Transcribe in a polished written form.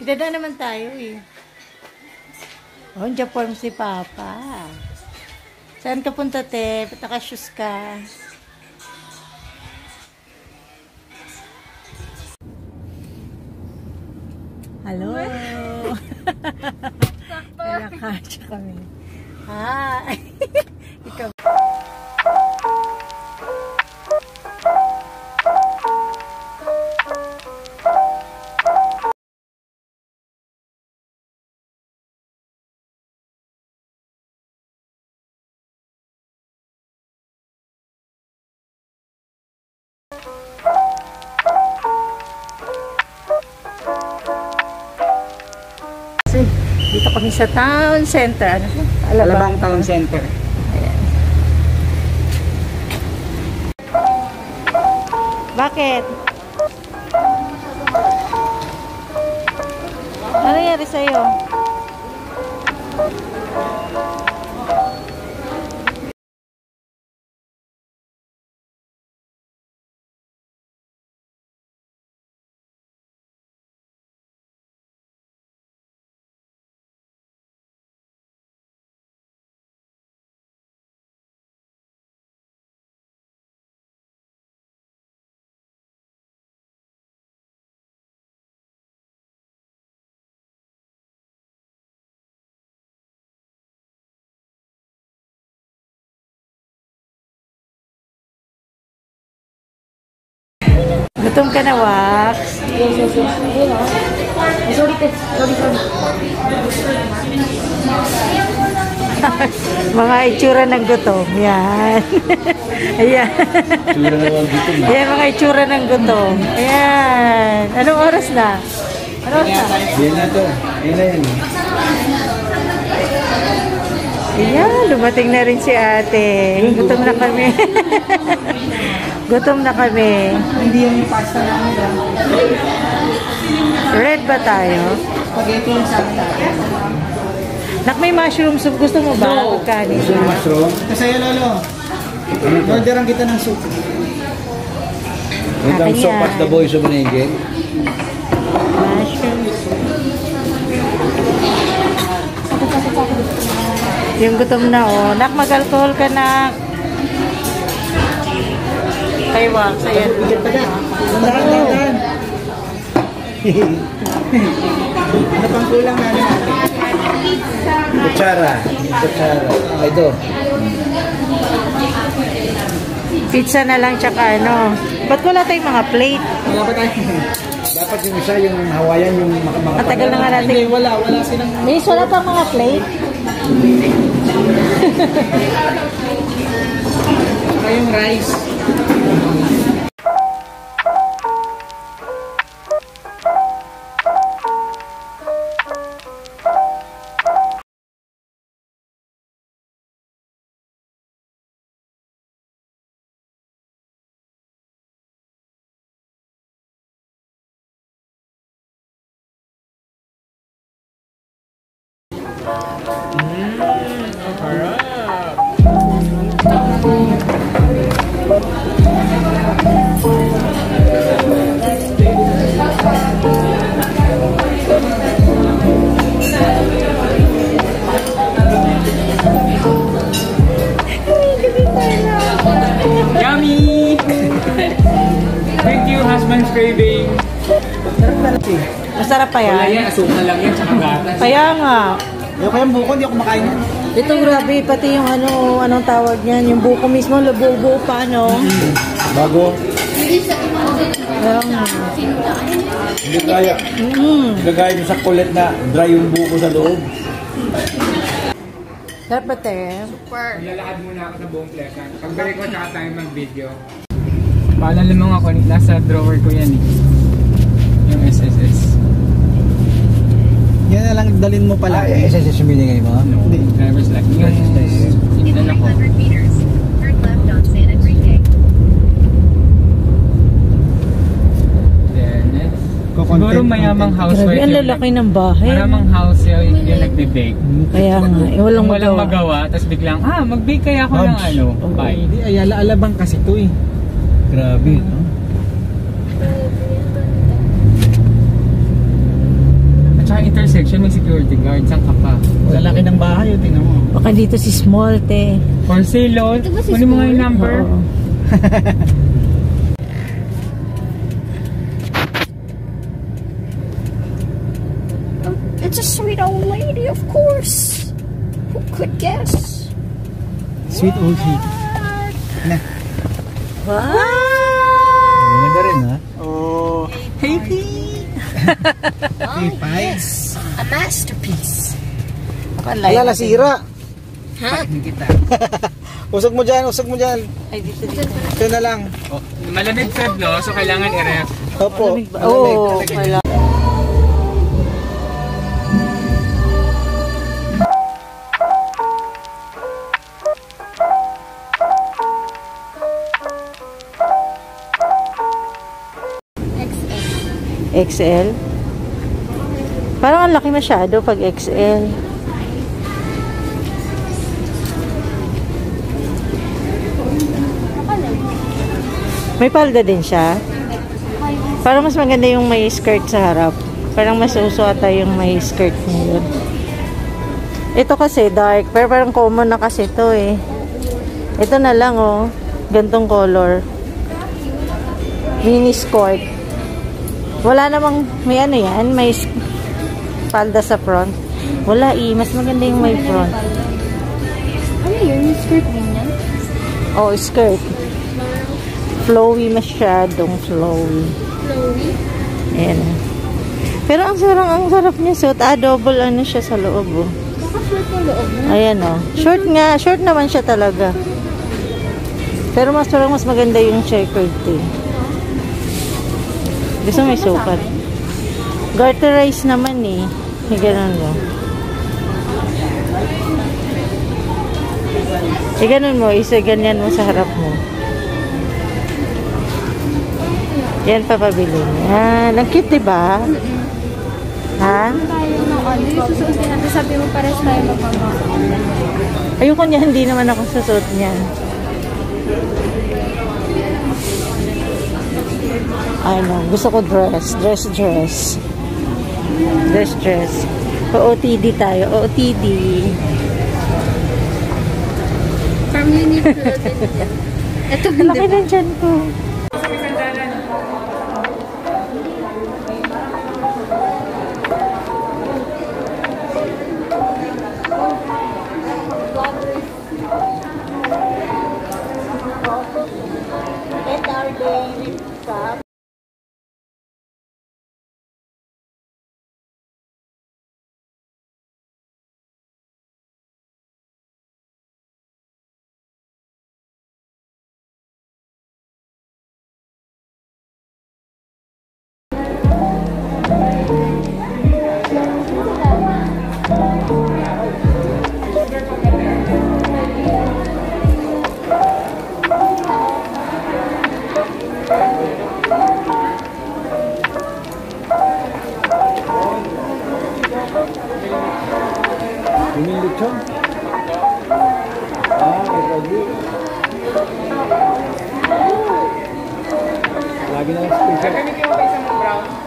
Magdada naman tayo eh. Oh, Japan si Papa. Saan ka punta, te? Naka-shoes ka. Hello. Kaya kasya kami. Hi. Ikaw. Dito kami sa town center. Alabang Town Center. Ayan. Bakit? Ano nangyari sa'yo? Gutom ka na, Wax? Yes. Sorry. Mga itsura ng gutom. Yan. Ayan. Ayan, mga itsura ng gutom. Ayan. Anong oras na? Anong oras na? Yan na to. Yan na yan. Ayan, dumating na rin si ate. Gutom na kami. Gutom na kami. Hindi yung pasta namin lang. Red ba tayo? Spaghetti yung sa akin. Nak, may mushroom soup. Gusto mo ba? No. Kanin. Gusto yung mushroom? Kasi lolo. Orderan kita ng soup. Ito ang soup at the boys of Manigil. Mushroom soup. Yung gutom na, oh. Nak, mag-alcohol ka, nak. Kay Wax, ayan. Dahan. Ano pang kulang natin natin? Kutsara. Ito. Pizza na lang, tsaka ano. Ba't wala tayong mga plate? Wala ba tayo? Dapat yung isa, yung Hawaiian, yung Matagal na nga natin. Hindi, wala silang... Miss, wala pang mga plate? Saka yung rice. Yummy! Thank you, husband's craving. Masarap pa Wala yan. yan, asukal lang yan, tsaka gatas. Kaya nga. Yung kayang buko, hindi ako makain yan. Ito grabe, pati yung anong tawag niyan, yung buko mismo, buo pa, no? Bago. Kaya nga. Hindi kaya. Gagaya nyo sa kulit na dry yung buko sa loob. Sarap ba, te? Maglalakad muna ako sa buong Pleasant. Pagbalik ko, tsaka tayo mag-video. Paalala mo nga ko, nasa drawer ko yan eh. Yung SSS. Yan na lang dalin mo pala. SSS yung binigay mo? Hindi. Driver's license. Yung inala ko. Siguro mayamang housewife. Grabe, ang lalaki ng bahay. Maramang house yung nagbe-bake. Kaya nga, walang magawa. Tapos biglang, mag-bake kaya ako ng ano. Bye. Hindi, Ayala-alabang kasi to eh. Grabe, no? At intersection may security guard. Saan ka pa? Lalaki ng bahay, tingnan mo. Baka dito si Small, te. For sale, Lord. Kunin mo nga yung number. Oo. It's a sweet old lady, of course. Who could guess? Sweet old lady. Wow! Maganda rin, ha? Oh. Hey, Pete! Hey, Pies. A masterpiece. Wala, nasira. Huh? Kita. Usog mo dyan, usog mo dyan. Ay, dito. Ito na lang. Oh, malamig Feb, no? So kailangan i-ref. Opo. Oo, wala. XL? Parang ang laki masyado pag XL. May palda din siya. Parang mas maganda yung may skirt sa harap. Parang mas uso ata yung may skirt ngayon. Ito kasi dark, pero parang common na kasi ito eh. Ito na lang oh, gantong color. Mini skirt. Wala namang, may ano yan, may palda sa front. Wala mas maganda yung may front. Ano yun? Yung skirt din yan? Oh, skirt. Flowy masyadong flowy. Flowy? Ayan. Pero ang sarap niya suot. Double ano siya sa loob oh. Baka short yung loob mo. Ayan oh. Short nga, short naman siya talaga. Pero mas maganda yung checkered thing. Gusto may sukat. Garterize naman eh. May ganun mo. Ganun mo. Ganyan mo sa harap mo. Yan papabilin. Yan. Ang cute diba? Ha? Tayo ng ano, yung susuotin natin. Sabi mo pares tayo magmamahal. Ayoko niya. Hindi naman ako susuot niyan. Ano, gusto ko dress. Dress. O-OTD tayo. OOTD. From Uniqlo din yan. Ito Ang laki ng tiyan ko. Yung lechon? Lagi. Lagi na lang special. Gagamitin mo pa isang brown.